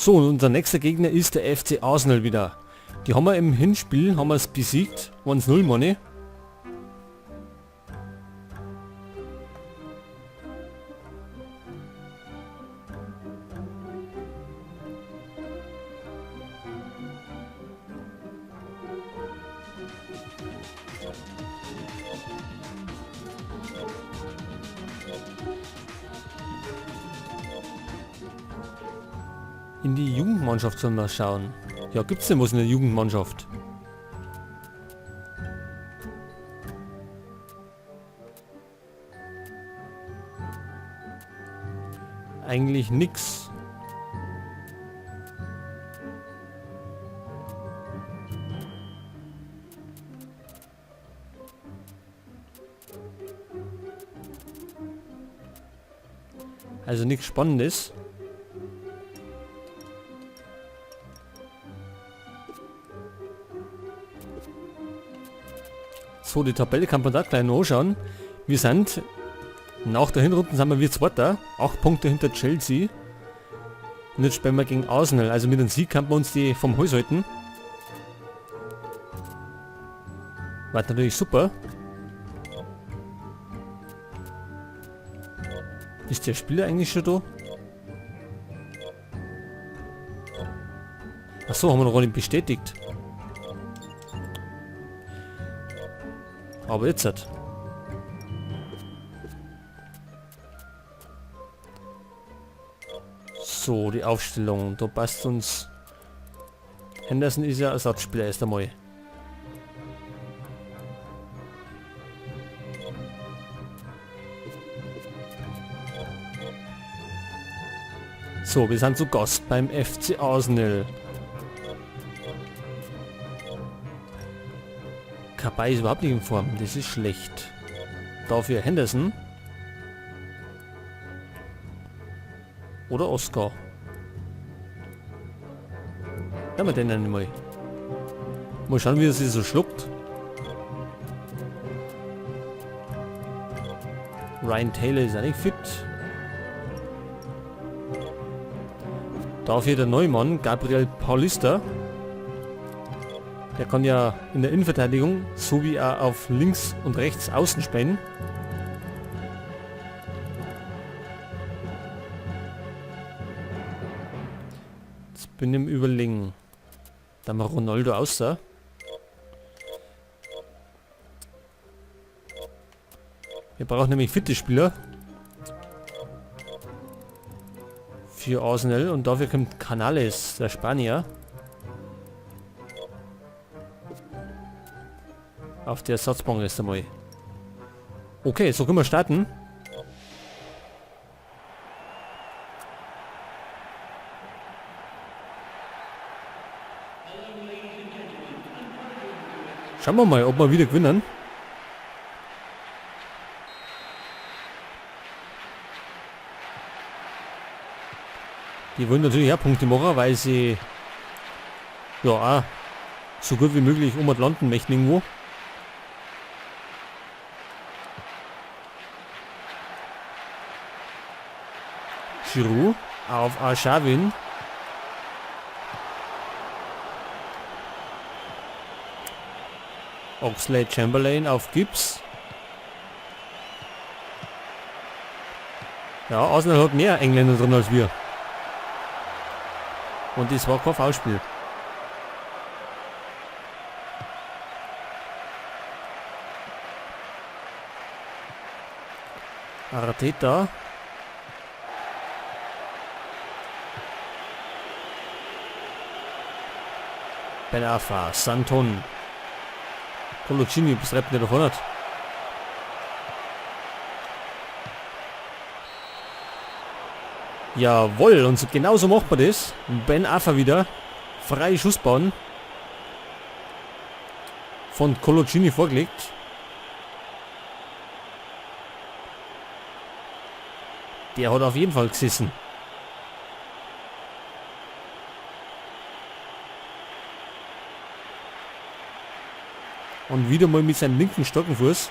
So, und unser nächster Gegner ist der FC Arsenal wieder. Die haben wir im Hinspiel, haben wir es besiegt. 1-0, Money. In die Jugendmannschaft sollen wir schauen. Ja, gibt's denn was in der Jugendmannschaft? Eigentlich nix. Also nichts Spannendes. So, die Tabelle kann man da gleich noch anschauen. Wir sind, nach der Hinrunde sind wir Zweiter, 8 Punkte hinter Chelsea. Und jetzt spielen wir gegen Arsenal, also mit dem Sieg kann man uns die vom Hals halten. War natürlich super. Ist der Spieler eigentlich schon da? Achso, haben wir noch gar nicht bestätigt. Aber jetzt hat. So, die Aufstellung. Da passt uns. Henderson ist ja Ersatzspieler erst einmal. So, wir sind zu Gast beim FC Arsenal. Kabay ist überhaupt nicht in Form, das ist schlecht. Dafür Henderson. Oder Oscar. Nehmen wir den dann mal. Mal schauen, wie er sich so schluckt. Ryan Taylor ist auch nicht fit. Dafür der Neumann, Gabriel Paulista. Der kann ja in der Innenverteidigung sowie auch auf links und rechts außen spielen. Jetzt bin ich im Überlegen. Da mal Ronaldo aussah. Wir brauchen nämlich fitte Spieler für Arsenal und dafür kommt Canales, der Spanier. Auf der Ersatzbank ist einmal. Okay, so können wir starten. Schauen wir mal, ob wir wieder gewinnen. Die wollen natürlich auch Punkte machen, weil sie ja auch so gut wie möglich landen möchten irgendwo. Giroud auf Arshavin. Oxlade-Chamberlain auf Gibbs. Ja, Arsenal hat mehr Engländer drin als wir. Und das war kein Foulspiel. Arteta. Ben Arfa, Santon. Coloccini bestreibt nicht davon hat. Jawohl, und so, genauso macht man das. Ben Arfa wieder. Freie Schussbahn. Von Coloccini vorgelegt. Der hat auf jeden Fall gesessen. Und wieder mal mit seinem linken starken Fuß.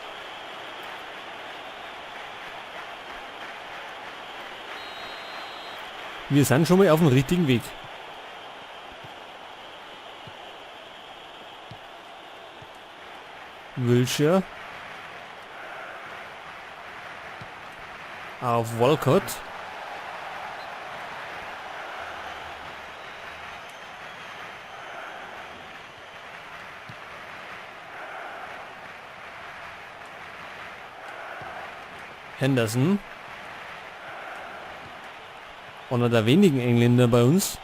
Wir sind schon mal auf dem richtigen Weg. Wilshere. Auf Walcott. Henderson. Einer der wenigen Engländer bei uns.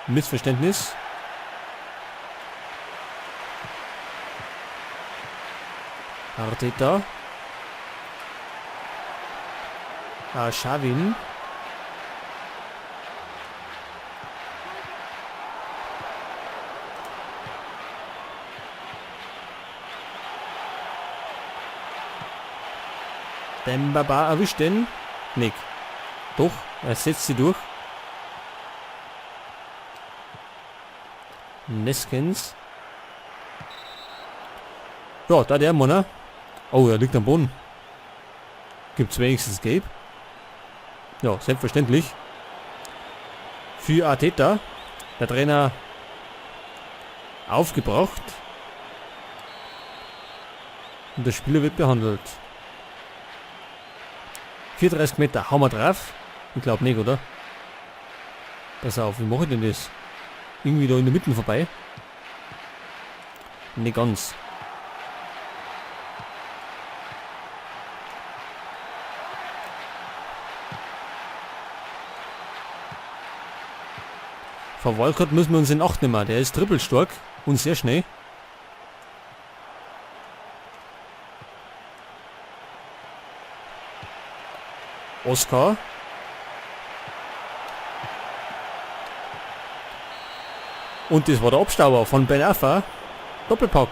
Missverständnis. Arteta. Xavin. Dembaba erwischt den. Nick. Doch, er setzt sie durch. Neskens. Ja, da der Mann. Oh, er liegt am Boden. Gibt's wenigstens Gelb? Ja, selbstverständlich. Für Arteta. Der Trainer aufgebracht. Und der Spieler wird behandelt. 34 Meter, hauen wir drauf. Ich glaube nicht, oder? Pass auf, wie mache ich denn das? Irgendwie da in der Mitte vorbei. Nicht ganz. Vor Walcott müssen wir uns in Acht nehmen. Der ist trippelstark und sehr schnell. Oscar. Und das war der Abstauber von Ben Arfa. Doppelpack.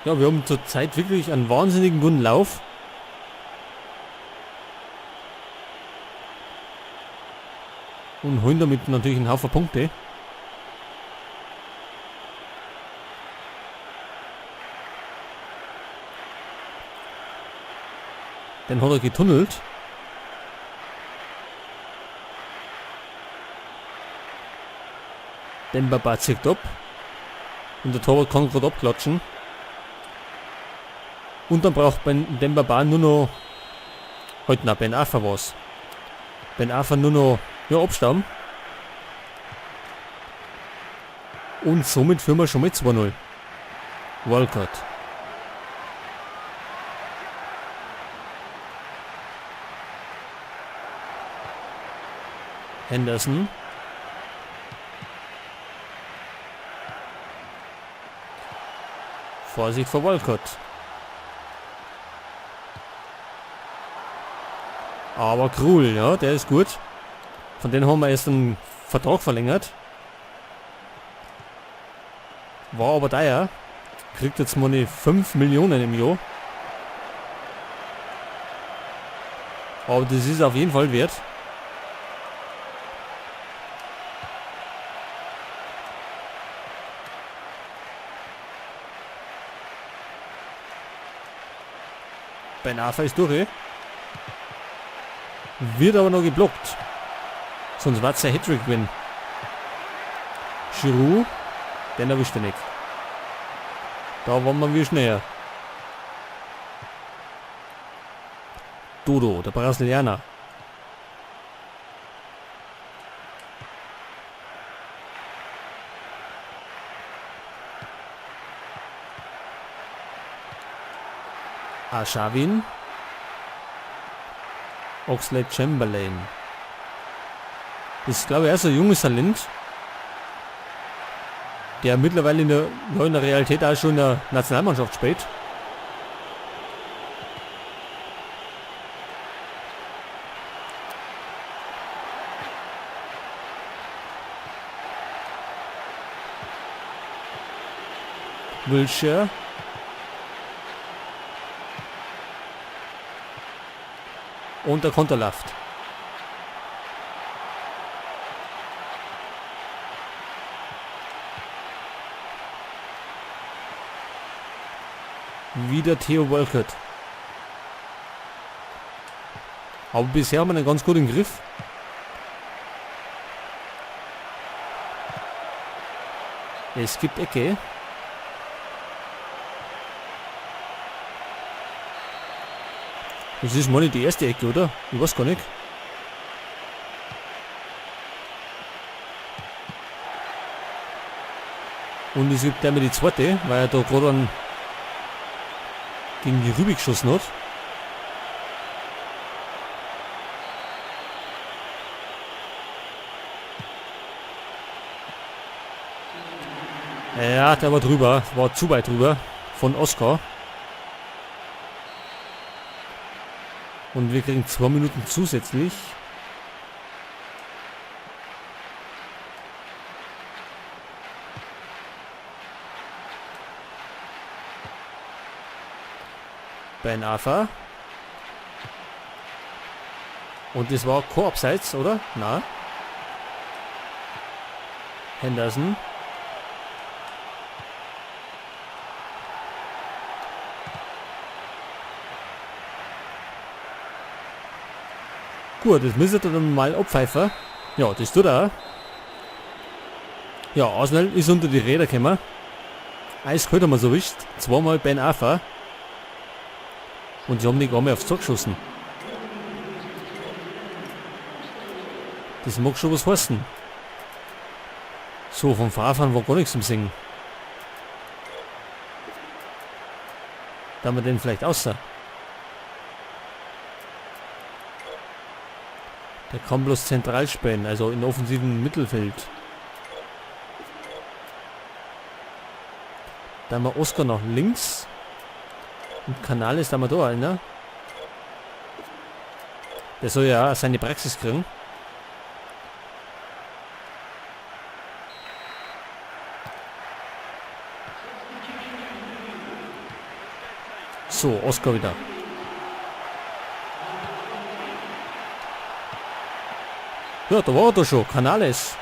Ja, wir haben zurzeit wirklich einen wahnsinnigen guten Lauf. Und holen damit natürlich einen Haufen Punkte. Den hat er getunnelt. Dembaba zieht ab. Und der Torwart kann gerade abklatschen. Und dann braucht Dembaba nur noch... Halt, na, Ben Arfa was. Ben Arfa nur noch... Ja, abstauben. Und somit führen wir schon mit 2-0. Walcott. Henderson. Vorsicht vor Walcott. Aber Krul, ja, der ist gut. Von denen haben wir erst einen Vertrag verlängert. War aber teuer. Kriegt jetzt mal 5 Millionen im Jahr. Aber das ist auf jeden Fall wert. Ben Arfa ist durch. Wird aber noch geblockt. Sonst war es ein Hattrick-Win. Giroud, den erwischt er nicht. Da waren wir wieder schneller. Dodo, der Brasilianer. Xavin. Oxlade-Chamberlain. Das ist, glaube ich, erst ein junges Talent, der mittlerweile in der Realität auch schon in der Nationalmannschaft spielt. Wilshere. Und der Konter läuft. Wieder Theo Walcott. Aber bisher haben wir einen ganz guten Griff. Es gibt Ecke. Das ist mal nicht die erste Ecke, oder? Ich weiß gar nicht. Und es gibt einmal die zweite, weil er da gerade einen gegen die Rübe geschossen hat. Ja, der war drüber, war zu weit drüber von Oskar. Und wir kriegen 2 Minuten zusätzlich. Ben Afa. Und das war Korbseits, oder? Na. Henderson. Gut, das müsste dann mal abpfeifen. Ja, das tut er. Ja, Arsenal ist unter die Räder gekommen. Eiskalt haben wir so erwischt. Zweimal Ben Afa. Und sie haben nicht einmal aufs Tor geschossen. Das mag schon was heißen. So, vom Fahrfahren war gar nichts zum Singen. Da haben wir den vielleicht außer. Der kann bloß zentral spielen, also in offensiven Mittelfeld. Da haben wir Oskar nach links. Und Kanal ist da mal da, ne? Der soll ja seine Praxis kriegen. So, Oskar wieder. Ja, da war er doch schon. Canales.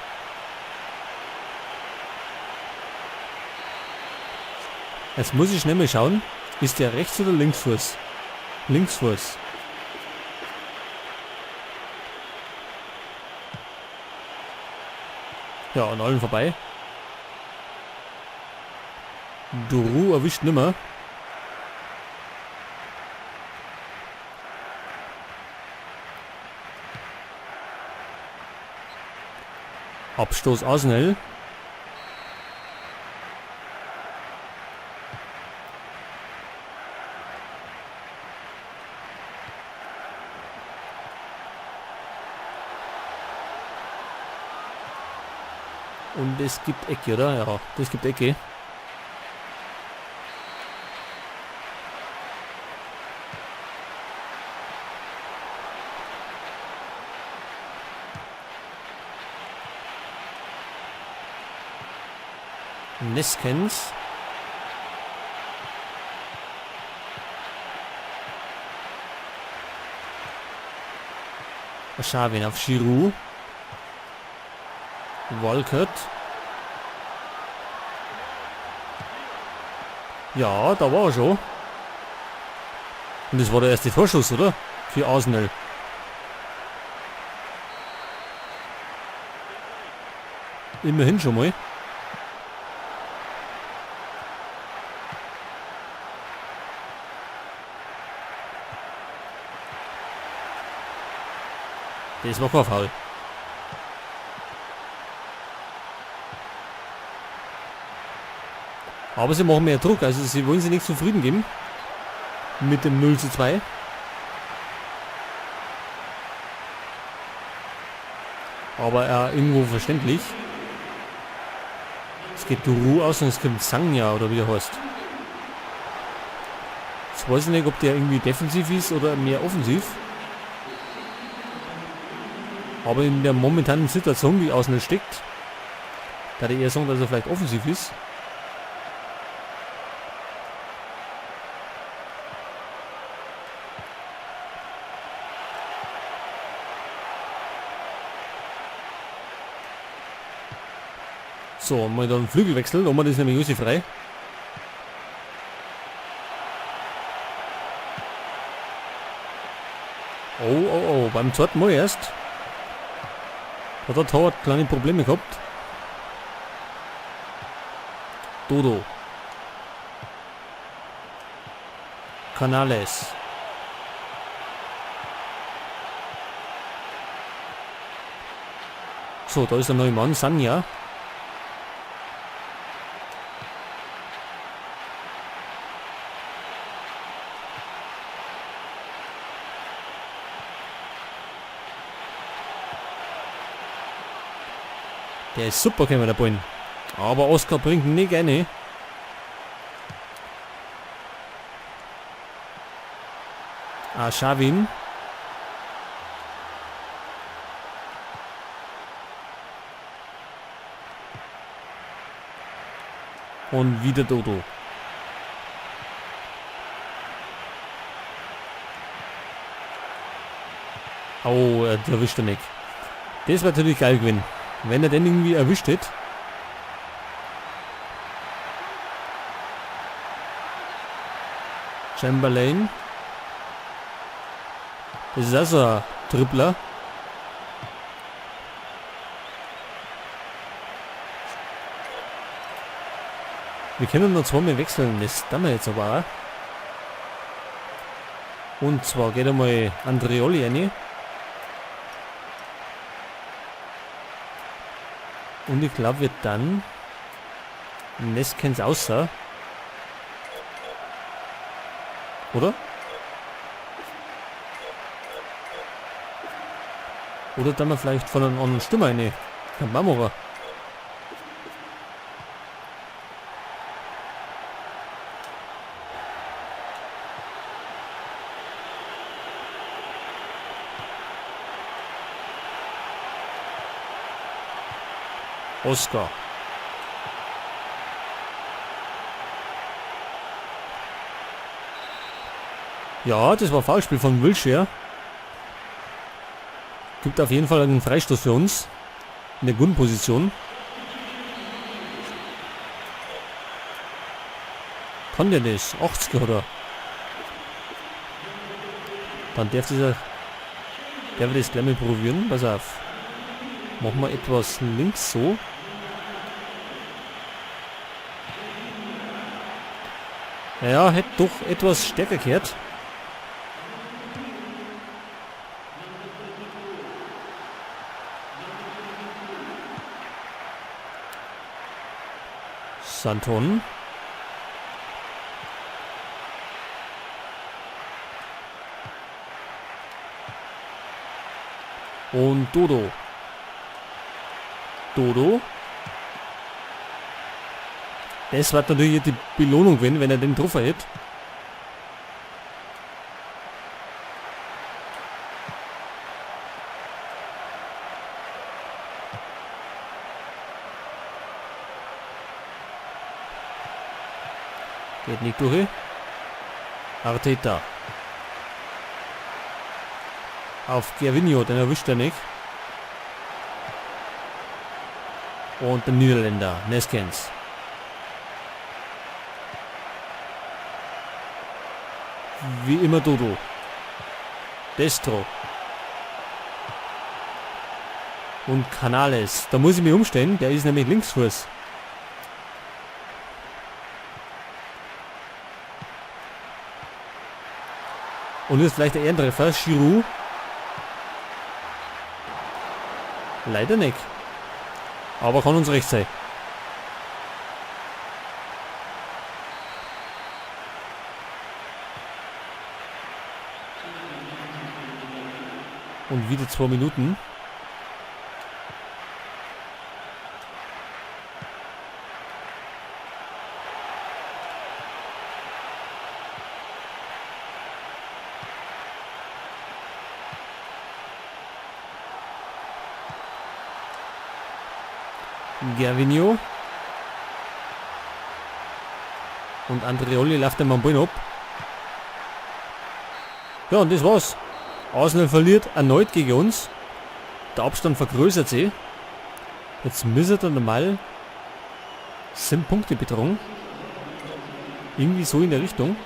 Jetzt muss ich schnell mal schauen. Ist der Rechts- oder Linksfuß? Linksfuß. Ja, an allen vorbei. Duru erwischt nimmer. Abstoß Arsenal. Und es gibt Ecke, oder? Ja, das gibt Ecke. Neskens. Schavin auf Giroud. Walcott. Ja, da war er schon. Und das war der erste Torschuss, oder? Für Arsenal. Immerhin schon mal. Das war kein Foul. Aber sie machen mehr Druck, also sie wollen sich nicht zufrieden geben mit dem 0:2. Aber irgendwo verständlich. Es geht Duru aus und es kommt Sangja oder wie der heißt. Jetzt weiß ich nicht, ob der irgendwie defensiv ist oder mehr offensiv. Aber in der momentanen Situation, wie Arsenal steckt, da der eher sagen, dass er vielleicht offensiv ist. So, mal dann Flügelwechsel, Oma, das ist nämlich Jussi frei. Oh, beim zweiten Mal erst. Hat der Torwart kleine Probleme gehabt. Dodo. Canales. So, da ist der neue Mann, Sanja. Der ist super, können wir der Ball. Aber Oscar bringt ihn nicht gerne. Xavin. Und wieder Dodo. Oh, der erwischt er nicht. Das wäre natürlich geil gewesen. Wenn er den irgendwie erwischt hätte. Chamberlain. Das ist also ein Tripler. Wir können nur zweimal wechseln, das tun wir jetzt aber auch. Und zwar geht einmal Andreoli rein. Und ich glaube, wird dann Neskens außer. Oder? Oder dann wir vielleicht von einem anderen Stürmer rein. Kann man machen. Oscar. Ja, das war Foulspiel von Wilshere. Gibt auf jeden Fall einen Freistoß für uns. In der Grundposition. Kann der das? 80er oder? Dann darf wir das gleich mal probieren. Pass auf. Machen wir etwas links so. Ja, hätte doch etwas stärker gehört. Santon. Und Dodo. Dodo. Das wird natürlich die Belohnung, wenn er den Treffer hätte. Geht nicht durch. Arteta. Auf Gervinho, den erwischt er nicht. Und der Niederländer, Neskens. Wie immer Dodo. Destro. Und Canales. Da muss ich mich umstellen, der ist nämlich Linksfuß. Und jetzt vielleicht der Ehrentreffer, Giroud. Leider nicht. Aber kann uns recht sein. Und wieder 2 Minuten. Gervinho. Und Andreoli läuft dem am Ball ab. Ja, und das war's. Arsenal verliert erneut gegen uns. Der Abstand vergrößert sich. Jetzt müsste er normal 7 Punkte betragen. Irgendwie so in der Richtung.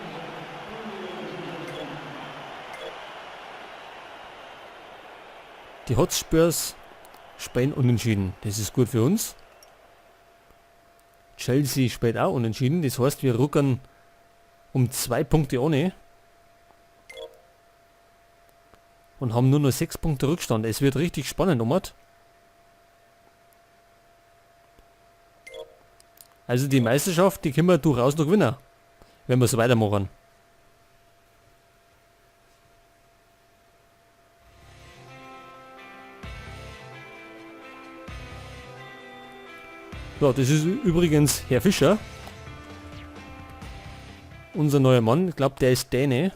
Die Hotspurs spielen unentschieden. Das ist gut für uns. Chelsea spielt auch unentschieden. Das heißt, wir rücken um 2 Punkte ohne. Und haben nur noch 6 Punkte Rückstand. Es wird richtig spannend, Omat. Also die Meisterschaft, die können wir durchaus noch gewinnen, wenn wir so weitermachen. Ja, das ist übrigens Herr Fischer. Unser neuer Mann, ich glaube, der ist Däne.